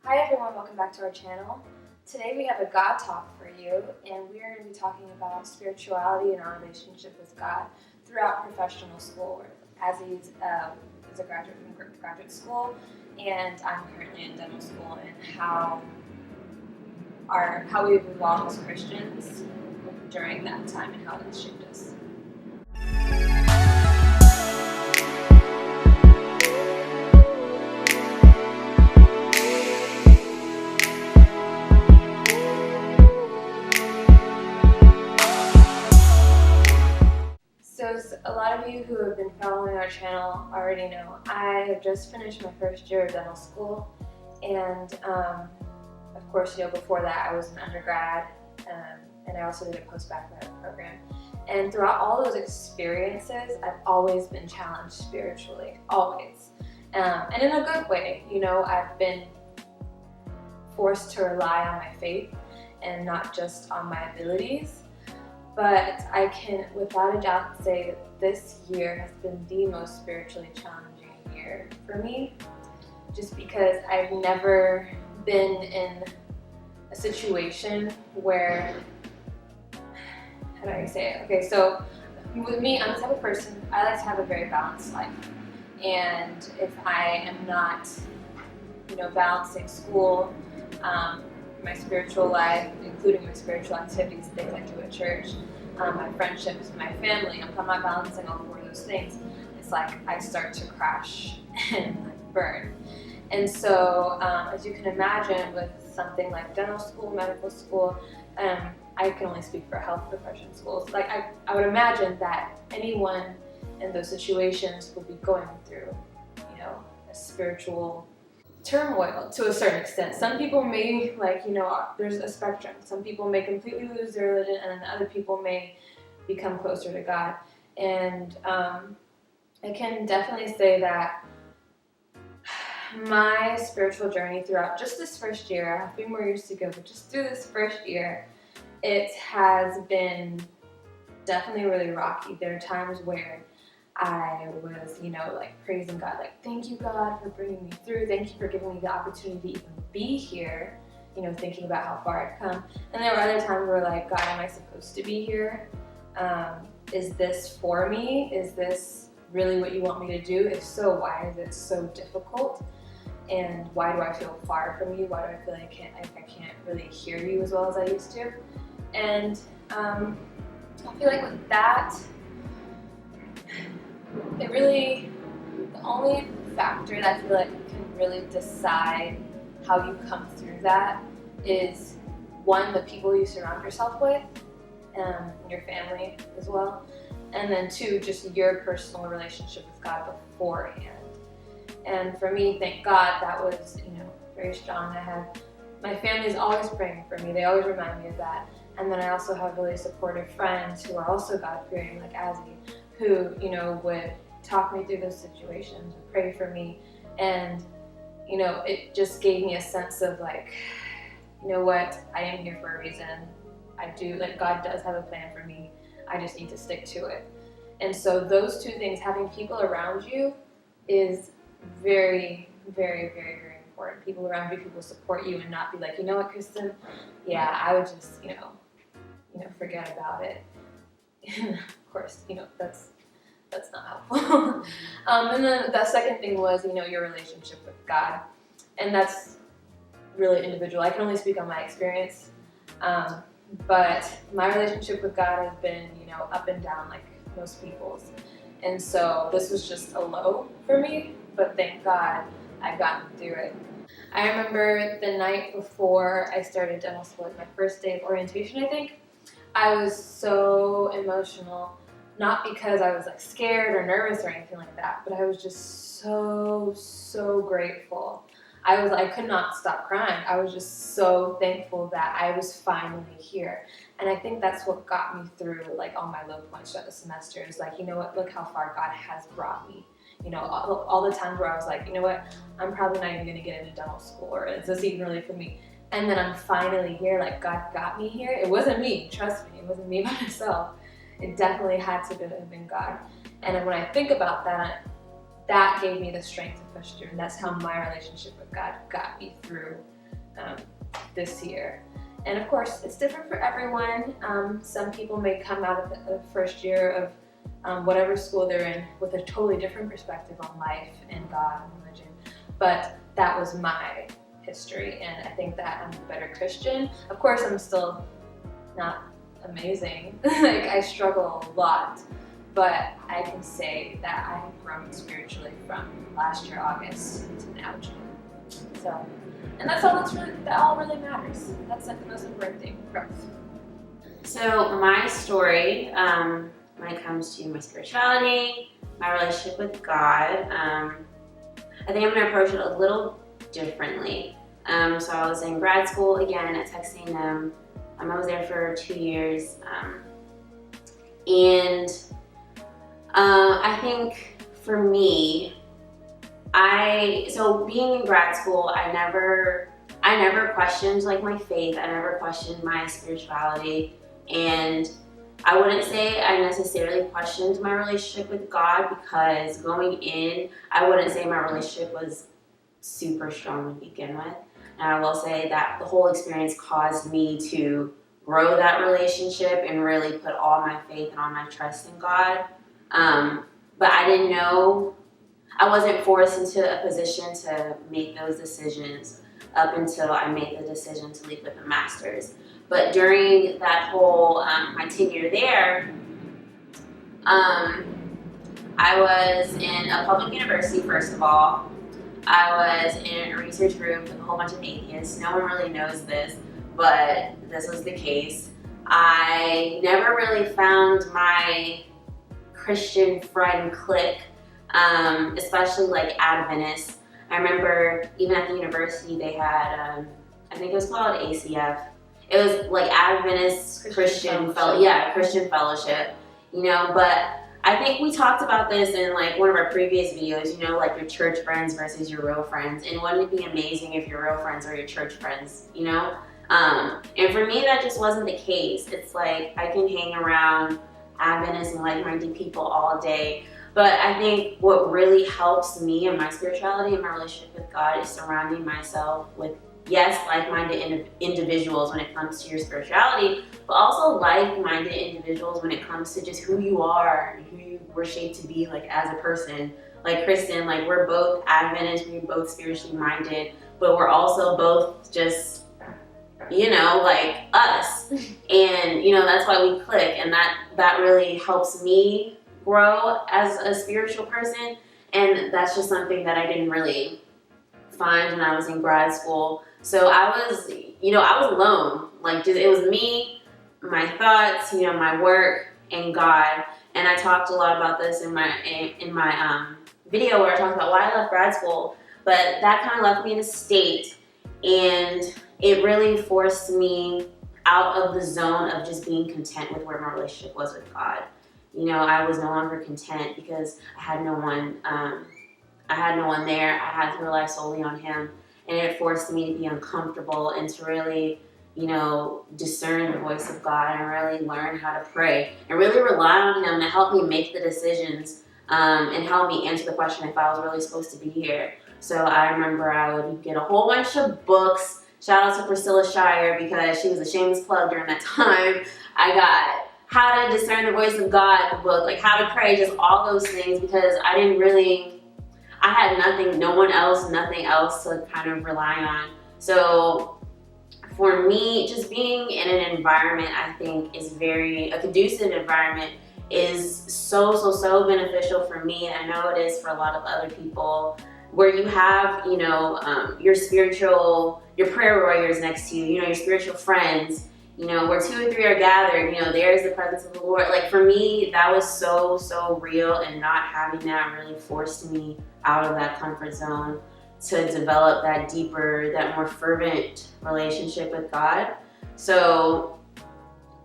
Hi everyone, welcome back to our channel. Today we have a God talk for you, and we are going to be talking about spirituality and our relationship with God throughout professional school. As he's a graduate from graduate school, and I'm currently in dental school, and how we've evolved as Christians during that time and how that's shaped us. So a lot of you who have been following our channel already know I have just finished my first year of dental school, and of course, before that I was an undergrad, and I also did a post-baccalaureate program. And throughout all those experiences, I've always been challenged spiritually, always, and in a good way. I've been forced to rely on my faith and not just on my abilities. But I can, without a doubt, say that this year has been the most spiritually challenging year for me, just because I've never been in a situation where, how do I say it? Okay, so with me, I'm the type of person, I like to have a very balanced life. And if I am not, balancing school, my spiritual life, including my spiritual activities, things I do at church, my friendships, my family, if I'm not balancing all four of those things, it's like I start to crash and burn. And so, as you can imagine, with something like dental school, medical school, I can only speak for health profession schools. Like I would imagine that anyone in those situations would be going through, a spiritual turmoil to a certain extent. Some people may, there's a spectrum. Some people may completely lose their religion, and then other people may become closer to God. And I can definitely say that my spiritual journey throughout just this first year, I have 3 more years to go, but just through this first year, it has been definitely really rocky. There are times where I was, praising God, thank you, God, for bringing me through. Thank you for giving me the opportunity to even be here, thinking about how far I've come. And there were other times where, God, am I supposed to be here? Is this for me? Is this really what you want me to do? If so, why is it so difficult? And why do I feel far from you? Why do I feel like I can't really hear you as well as I used to? And I feel like with that, the only factor that I feel like can really decide how you come through that is, 1, the people you surround yourself with, and your family as well, and then 2, just your personal relationship with God beforehand. And for me, thank God, that was, very strong. My family's always praying for me. They always remind me of that. And then I also have really supportive friends who are also God-fearing, like Azzy, who, would talk me through those situations, pray for me. And, it just gave me a sense of you know what, I am here for a reason. God does have a plan for me. I just need to stick to it. And so those 2 things, having people around you, is very, very, very, very important. People around you, people support you, and not be like, you know what, Kristen, yeah, I would just, forget about it. Of course, that's not helpful. And then the second thing was, your relationship with God. And that's really individual. I can only speak on my experience. But my relationship with God has been, up and down like most people's. And so this was just a low for me, but thank God I've gotten through it. I remember the night before I started dental school, my first day of orientation, I think, I was so emotional. Not because I was scared or nervous or anything like that, but I was just so grateful. I could not stop crying. I was just so thankful that I was finally here. And I think that's what got me through all my low points throughout the semester. Is you know what, look how far God has brought me. All the times where I was like, you know what, I'm probably not even gonna get into dental school, or is this even really for me? And then I'm finally here, God got me here. It wasn't me, trust me, it wasn't me by myself. It definitely had to have been God. And when I think about that gave me the strength to push through. And that's how my relationship with God got me through this year. And of course, it's different for everyone. Some people may come out of the first year of whatever school they're in with a totally different perspective on life and God and religion. But that was my history, and I think that I'm a better Christian. Of course, I'm still not amazing. Like, I struggle a lot, but I can say that I have grown spiritually from last year August to now June. So, and that all really matters. That's like the most important thing, growth. So my story, when it comes to my spirituality, my relationship with God, I think I'm gonna approach it a little differently. So I was in grad school again at Texas A&M. I was there for 2 years, and I think for me, so being in grad school, I never questioned like my faith. I never questioned my spirituality, and I wouldn't say I necessarily questioned my relationship with God, because going in, I wouldn't say my relationship was super strong to begin with. And I will say that the whole experience caused me to grow that relationship and really put all my faith and all my trust in God. But I didn't know, I wasn't forced into a position to make those decisions up until I made the decision to leave with a master's. But during that whole, my tenure there, I was in a public university, first of all. I was in a research group with a whole bunch of atheists. No one really knows this, but this was the case. I never really found my Christian friend clique, especially like Adventists. I remember even at the university they had, I think it was called ACF. It was like Adventist Christian fellowship, you know, but I think we talked about this in like one of our previous videos, you know, like your church friends versus your real friends. And wouldn't it be amazing if your real friends are your church friends, you know? And for me, that just wasn't the case. It's like I can hang around Adventists and like-minded people all day. But I think what really helps me in my spirituality and my relationship with God is surrounding myself with, yes, like-minded individuals when it comes to your spirituality, but also like-minded individuals when it comes to just who you are and who you were shaped to be, like as a person. Like Kristen, like we're both Adventists, we're both spiritually minded, but we're also both just, you know, like us. And, you know, that's why we click, and that really helps me grow as a spiritual person. And that's just something that I didn't really find when I was in grad school. So I was alone. Like, just, it was me, my thoughts, you know, my work, and God. And I talked a lot about this in my video where I talked about why I left grad school. But that kind of left me in a state, and it really forced me out of the zone of just being content with where my relationship was with God. You know, I was no longer content because I had no one there. I had to rely solely on Him. And it forced me to be uncomfortable and to really, you know, discern the voice of God and really learn how to pray and really rely on Him to help me make the decisions and help me answer the question if I was really supposed to be here. So I remember I would get a whole bunch of books. Shout out to Priscilla Shire, because she was a shameless plug during that time. I got How to Discern the Voice of God, the book, like How to Pray, just all those things, because I had nothing else to kind of rely on. So for me, just being in an environment I think is a conducive environment is so beneficial for me. And I know it is for a lot of other people, where you have, you know, your prayer warriors next to you, you know, your spiritual friends, you know, where 2 or 3 are gathered, you know, there's the presence of the Lord. Like for me, that was so real, and not having that really forced me out of that comfort zone to develop that deeper, that more fervent relationship with God. So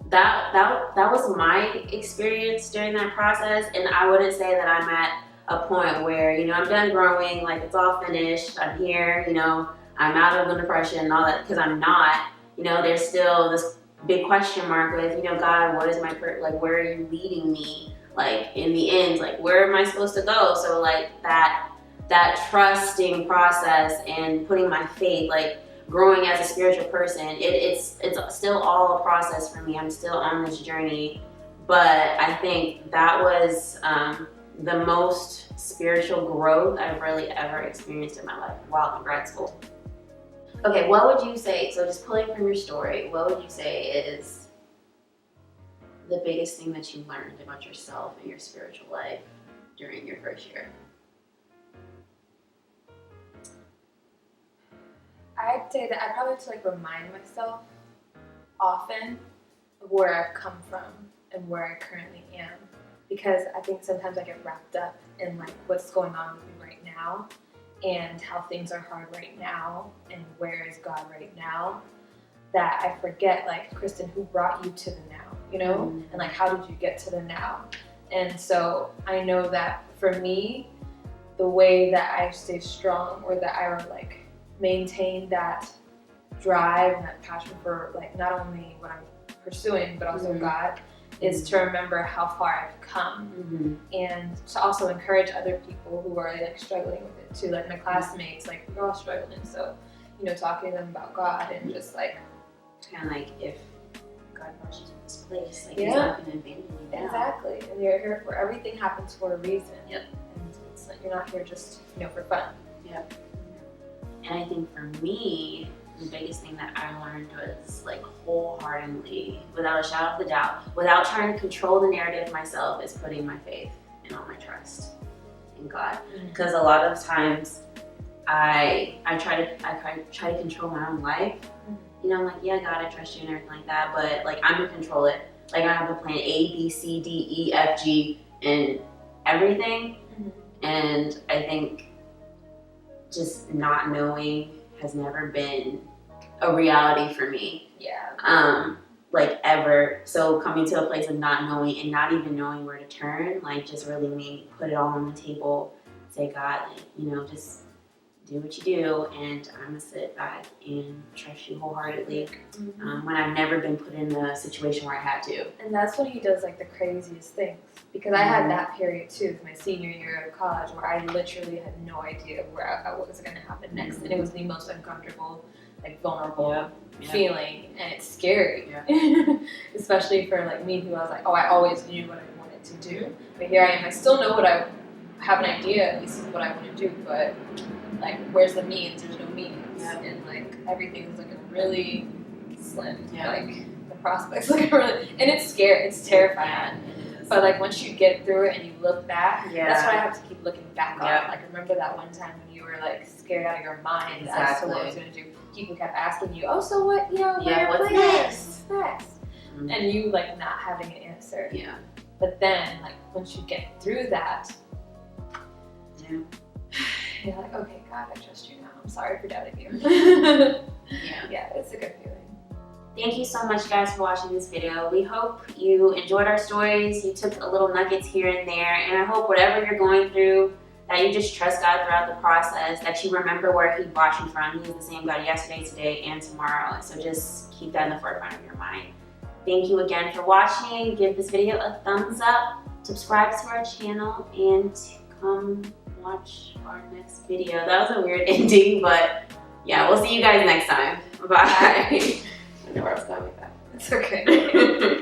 that was my experience during that process. And I wouldn't say that I'm at a point where, you know, I'm done growing, like it's all finished, I'm here, you know, I'm out of the depression and all that, because I'm not. You know, there's still this big question mark with, you know, God, what is my like, where are you leading me? Like in the end, like where am I supposed to go? So like that trusting process and putting my faith, like growing as a spiritual person. It's still all a process for me. I'm still on this journey, but I think that was the most spiritual growth I've really ever experienced in my life while in grad school. Okay, what would you say, so just pulling from your story, what would you say is the biggest thing that you learned about yourself and your spiritual life during your first year? I'd say that I probably have to like remind myself often of where I've come from and where I currently am, because I think sometimes I get wrapped up in like what's going on with me right now and how things are hard right now and where is God right now, that I forget, like, Kristen, who brought you to the now, you know? And like, how did you get to the now? And so I know that for me, the way that I stay strong, or that I like maintain that drive and that passion for like not only what I'm pursuing but also God, is to remember how far I've come, and to also encourage other people who are like struggling with it too, like my classmates, like we're all struggling, so you know, talking to them about God and just like kind of like, if God brought you to this place, like He's not going to abandon you now. Exactly, and you're here for, everything happens for a reason. Yep. And it's like, you're not here just, you know, for fun. Yep. And I think for me, the biggest thing that I learned was like wholeheartedly, without a shadow of a doubt, without trying to control the narrative myself, is putting my faith and all my trust in God. Because a lot of times I try to control my own life. You know, I'm like, yeah, God, I trust you and everything like that, but like I'm gonna control it. Like I have a plan A, B, C, D, E, F, G, and everything. And I think just not knowing has never been a reality for me. Like ever. So coming to a place of not knowing and not even knowing where to turn, like just really made me put it all on the table, say, God, like, you know, just do what you do, and I'm gonna sit back and trust you wholeheartedly. When I've never been put in a situation where I had to. And that's when He does like the craziest things, because I had that period too, my senior year of college, where I literally had no idea what was going to happen next, and it was the most uncomfortable, like vulnerable feeling, and it's scary, especially for like me, who I was like, oh, I always knew what I wanted to do, but here I am, I still know what I have an idea, at least of what I want to do, but like, where's the means? There's no means, and like everything is looking really slim. Like the prospects looking really, and it's scary, it's terrifying. But like once you get through it and you look back, that's what I have to keep looking back on. Like, remember that one time when you were like scared out of your mind as to what I was going to do. People kept asking you, oh, so what? You know, what's next? And you like not having an answer. But then like once you get through that. You're like, okay, God, I trust you now. I'm sorry for doubting you. It's a good feeling. Thank you so much, guys, for watching this video. We hope you enjoyed our stories. You took a little nuggets here and there, and I hope whatever you're going through, that you just trust God throughout the process, that you remember where He brought you from. He is the same God yesterday, today, and tomorrow. So just keep that in the forefront of your mind. Thank you again for watching. Give this video a thumbs up. Subscribe to our channel, and come watch our next video. That was a weird ending, but yeah, we'll see you guys next time. Bye. I don't know where I was going with that. It's okay.